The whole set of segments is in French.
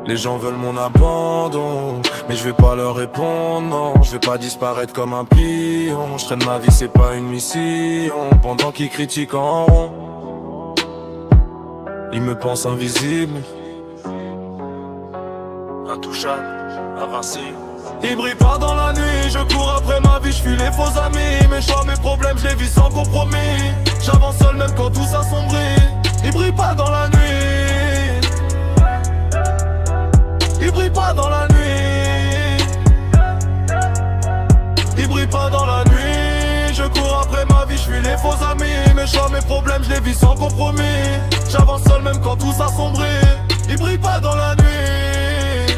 Les gens veulent mon abandon, mais je vais pas leur répondre, non. Je vais pas disparaître comme un pion. Je traîne ma vie, c'est pas une mission. Pendant qu'ils critiquent en rond, ils me pensent invisible, intouchable, invincible. Ils brillent pas dans la nuit, je cours après ma vie, je fuis les faux amis. Mes choix, mes problèmes, je les vis sans compromis. J'avance seul même quand tout s'assombrit. Ils brillent pas dans la nuit, ils brillent pas dans la nuit, ils brillent pas dans la nuit. Je cours après ma vie, je fuis les faux amis. Mes choix, mes problèmes, je les vis sans compromis. J'avance seul même quand tout s'assombrit. Ils brillent pas dans la nuit,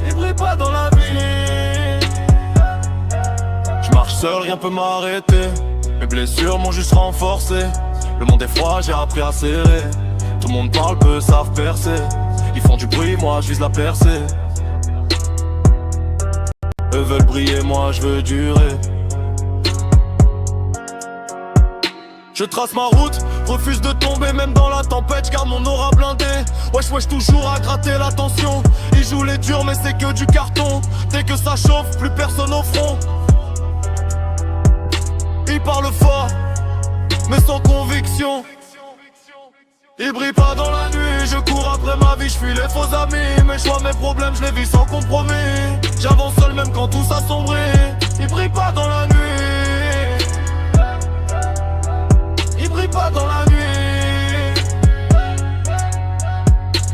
ils brillent pas dans la nuit. Je marche seul, rien peut m'arrêter. Mes blessures m'ont juste renforcé. Le monde est froid, j'ai appris à serrer. Tout le monde parle peu, savent percer. Ils font du bruit, moi je vise la percée. Eux veulent briller, moi je veux durer. Je trace ma route, refuse de tomber même dans la tempête, j'garde mon aura blindé. Wesh wesh toujours à gratter l'attention. Ils jouent les durs mais c'est que du carton. Dès que ça chauffe, plus personne au front. Ils parlent fort, mais sans conviction. Ils brillent pas dans la nuit, je cours après ma vie, je fuis les faux amis. Mes choix, mes problèmes, je les vis sans compromis. J'avance seul même quand tout s'assombrit. Ils brillent pas dans la nuit, ils brillent pas dans la nuit,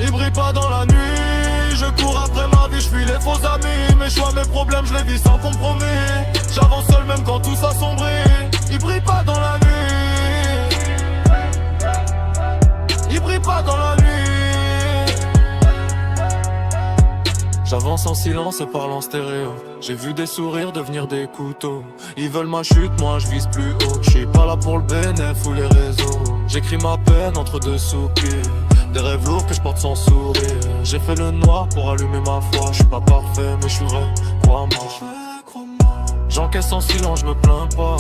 ils brillent pas dans la nuit. Je cours après ma vie, je fuis les faux amis. Mes choix, mes problèmes, je les vis sans compromis. J'avance seul même quand tout s'assombrit. Ils brillent pas dans la nuit, ils brillent pas dans la nuit. J'avance en silence, parle en stéréo. J'ai vu des sourires devenir des couteaux. Ils veulent ma chute, moi je vise plus haut. J'suis pas là pour le bénéf ou les réseaux. J'écris ma peine entre deux soupirs. Des rêves lourds que je porte sans sourire. J'ai fait le noir pour allumer ma foi. J'suis pas parfait mais j'suis vrai, crois-moi. J'encaisse en silence, j'me plains pas.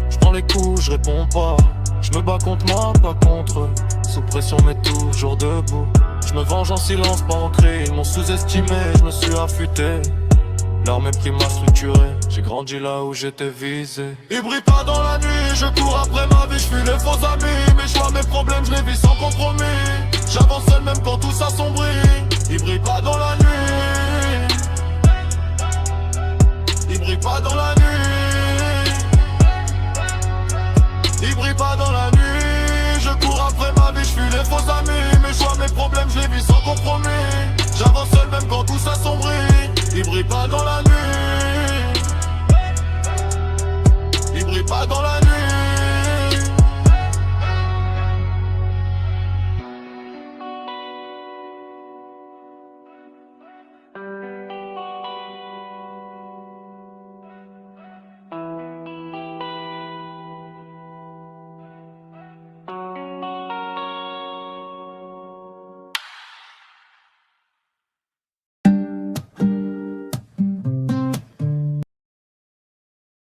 J'prends les coups, j'réponds pas. J'me bats contre moi, pas contre eux. Sous pression mais toujours debout. J'me venge en silence, pas en cri. Ils m'ont sous-estimé, j'me suis affûté. Leur mépris m'a structuré. J'ai grandi là où j'étais visé. Ils brillent pas dans la nuit, je cours après ma vie, j'fuis les faux amis. Mes choix, mes problèmes, je les vis sans compromis.